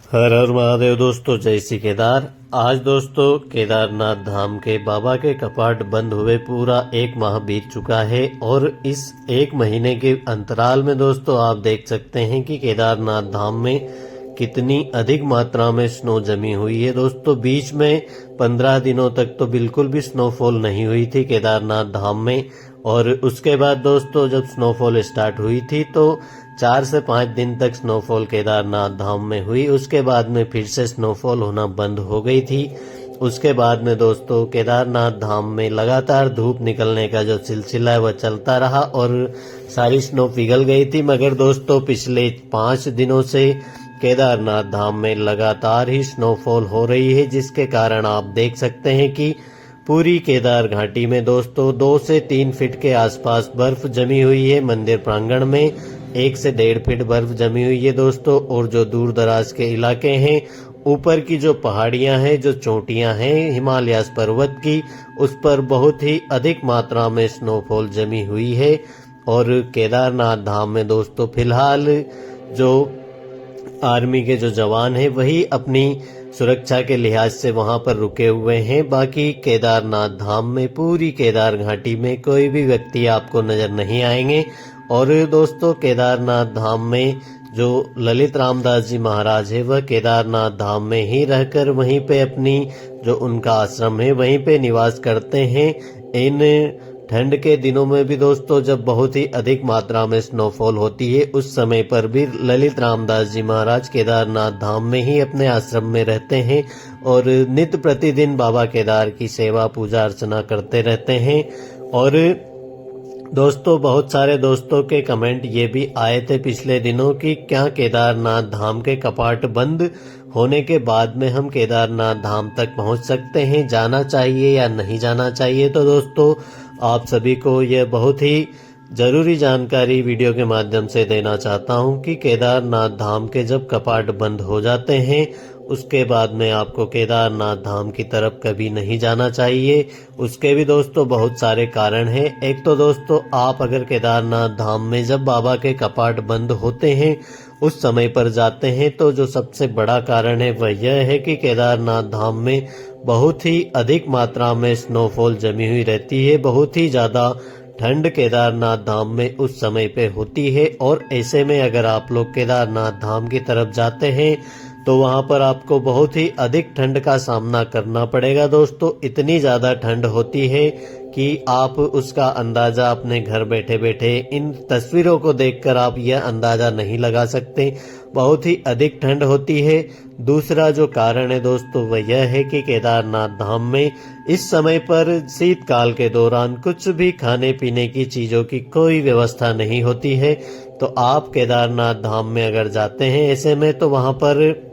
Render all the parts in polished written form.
हर हर महादेव दोस्तों, जय श्री केदार। आज दोस्तों केदारनाथ धाम के बाबा के कपाट बंद हुए पूरा 1 माह बीत चुका है और इस 1 महीने के अंतराल में दोस्तों आप देख सकते हैं कि केदारनाथ धाम में कितनी अधिक मात्रा में स्नो जमी हुई है। दोस्तों बीच में 15 दिनों तक तो बिल्कुल भी स्नोफॉल नहीं हुई थी केदारनाथ धाम में, और उसके बाद दोस्तों जब स्नोफॉल स्टार्ट हुई थी तो 4 से 5 दिन तक स्नोफॉल केदारनाथ धाम में हुई। उसके बाद में फिर से स्नोफॉल होना बंद हो गई थी। उसके बाद में दोस्तों केदारनाथ धाम में लगातार धूप निकलने का जो सिलसिला है वह चलता रहा और सारी स्नो पिघल गई थी। मगर दोस्तों पिछले 5 दिनों से केदारनाथ धाम में लगातार ही स्नोफॉल हो रही है, जिसके कारण आप देख सकते हैं कि पूरी केदार घाटी में दोस्तों 2 से 3 फीट के आसपास बर्फ जमी हुई है। मंदिर प्रांगण में 1 से 1.5 फीट बर्फ जमी हुई है दोस्तों। और जो दूर दराज के इलाके हैं, ऊपर की जो पहाड़ियां हैं, जो चोटियां हैं हिमालय पर्वत की, उस पर बहुत ही अधिक मात्रा में स्नोफॉल जमी हुई है। और केदारनाथ धाम में दोस्तों फिलहाल जो आर्मी के जो जवान हैं वही अपनी सुरक्षा के लिहाज से वहां पर रुके हुए हैं। बाकी केदारनाथ धाम में पूरी केदार घाटी में कोई भी व्यक्ति आपको नजर नहीं आएंगे। और दोस्तों केदारनाथ धाम में जो ललित रामदास जी महाराज है वह केदारनाथ धाम में ही रहकर वहीं पे अपनी जो उनका आश्रम है वहीं पे निवास करते हैं। इन ठंड के दिनों में भी दोस्तों जब बहुत ही अधिक मात्रा में स्नोफॉल होती है, उस समय पर भी ललित रामदास जी महाराज केदारनाथ धाम में ही अपने आश्रम में रहते हैं और नित्य प्रतिदिन बाबा केदार की सेवा पूजा अर्चना करते रहते हैं। और दोस्तों बहुत सारे दोस्तों के कमेंट ये भी आए थे पिछले दिनों कि क्या केदारनाथ धाम के कपाट बंद होने के बाद में हम केदारनाथ धाम तक पहुंच सकते हैं, जाना चाहिए या नहीं जाना चाहिए। तो दोस्तों आप सभी को यह बहुत ही जरूरी जानकारी वीडियो के माध्यम से देना चाहता हूं कि केदारनाथ धाम के जब कपाट बंद हो जाते हैं उसके बाद में आपको केदारनाथ धाम की तरफ कभी नहीं जाना चाहिए। उसके भी दोस्तों बहुत सारे कारण हैं। एक तो दोस्तों आप अगर केदारनाथ धाम में जब बाबा के कपाट बंद होते हैं उस समय पर जाते हैं तो जो सबसे बड़ा कारण है वह यह है कि केदारनाथ धाम में बहुत ही अधिक मात्रा में स्नोफॉल जमी हुई रहती है। बहुत ही ज्यादा ठंड केदारनाथ धाम में उस समय पे होती है और ऐसे में अगर आप लोग केदारनाथ धाम की तरफ जाते हैं तो वहां पर आपको बहुत ही अधिक ठंड का सामना करना पड़ेगा। दोस्तों इतनी ज्यादा ठंड होती है कि आप उसका अंदाजा अपने घर बैठे बैठे इन तस्वीरों को देखकर आप यह अंदाजा नहीं लगा सकते। बहुत ही अधिक ठंड होती है। दूसरा जो कारण है दोस्तों वह यह है कि केदारनाथ धाम में इस समय पर शीतकाल के दौरान कुछ भी खाने पीने की चीजों की कोई व्यवस्था नहीं होती है। तो आप केदारनाथ धाम में अगर जाते हैं ऐसे में तो वहां पर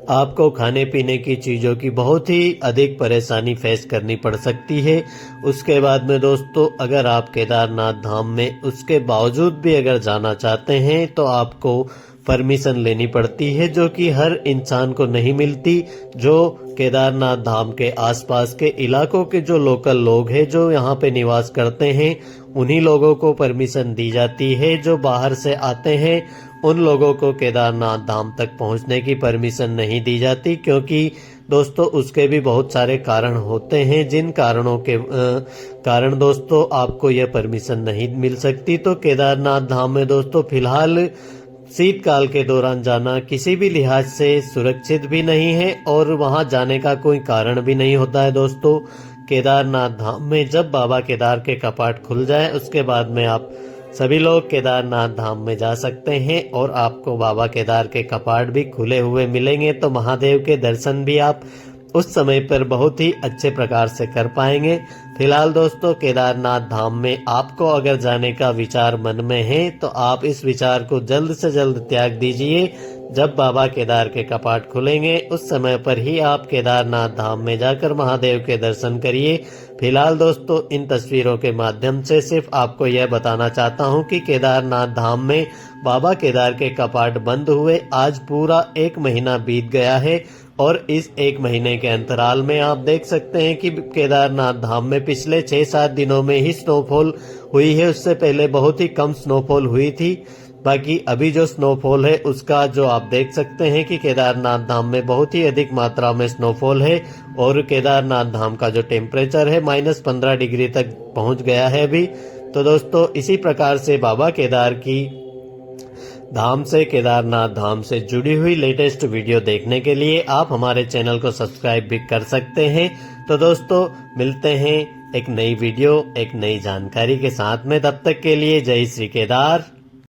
आपको खाने पीने की चीजों की बहुत ही अधिक परेशानी फेस करनी पड़ सकती है। उसके बाद में दोस्तों अगर आप केदारनाथ धाम में उसके बावजूद भी अगर जाना चाहते हैं तो आपको परमिशन लेनी पड़ती है, जो कि हर इंसान को नहीं मिलती। जो केदारनाथ धाम के आसपास के इलाकों के जो लोकल लोग हैं जो यहाँ पे निवास करते हैं उन्हीं लोगों को परमिशन दी जाती है। जो बाहर से आते हैं उन लोगों को केदारनाथ धाम तक पहुंचने की परमिशन नहीं दी जाती, क्योंकि दोस्तों उसके भी बहुत सारे कारण होते हैं जिन कारणों के कारण दोस्तों आपको यह परमिशन नहीं मिल सकती। तो केदारनाथ धाम में दोस्तों फिलहाल शीतकाल के दौरान जाना किसी भी लिहाज से सुरक्षित भी नहीं है और वहां जाने का कोई कारण भी नहीं होता है। दोस्तों केदारनाथ धाम में जब बाबा केदार के कपाट खुल जाए उसके बाद में आप सभी लोग केदारनाथ धाम में जा सकते हैं और आपको बाबा केदार के कपाट भी खुले हुए मिलेंगे। तो महादेव के दर्शन भी आप उस समय पर बहुत ही अच्छे प्रकार से कर पाएंगे। फिलहाल दोस्तों केदारनाथ धाम में आपको अगर जाने का विचार मन में है तो आप इस विचार को जल्द से जल्द त्याग दीजिए। जब बाबा केदार के कपाट खुलेंगे उस समय पर ही आप केदारनाथ धाम में जाकर महादेव के दर्शन करिए। फिलहाल दोस्तों इन तस्वीरों के माध्यम से सिर्फ आपको यह बताना चाहता हूं कि केदारनाथ धाम में बाबा केदार के कपाट बंद हुए आज पूरा 1 महीना बीत गया है और इस 1 महीने के अंतराल में आप देख सकते हैं कि केदारनाथ धाम में पिछले 6-7 दिनों में ही स्नोफॉल हुई है। उससे पहले बहुत ही कम स्नोफॉल हुई थी। बाकी अभी जो स्नोफॉल है उसका जो आप देख सकते हैं कि केदारनाथ धाम में बहुत ही अधिक मात्रा में स्नोफॉल है और केदारनाथ धाम का जो टेम्परेचर है -15 डिग्री तक पहुंच गया है अभी। तो दोस्तों इसी प्रकार से बाबा केदार की धाम से केदारनाथ धाम से जुड़ी हुई लेटेस्ट वीडियो देखने के लिए आप हमारे चैनल को सब्सक्राइब भी कर सकते हैं। तो दोस्तों मिलते हैं एक नई वीडियो एक नई जानकारी के साथ में, तब तक के लिए जय श्री केदार।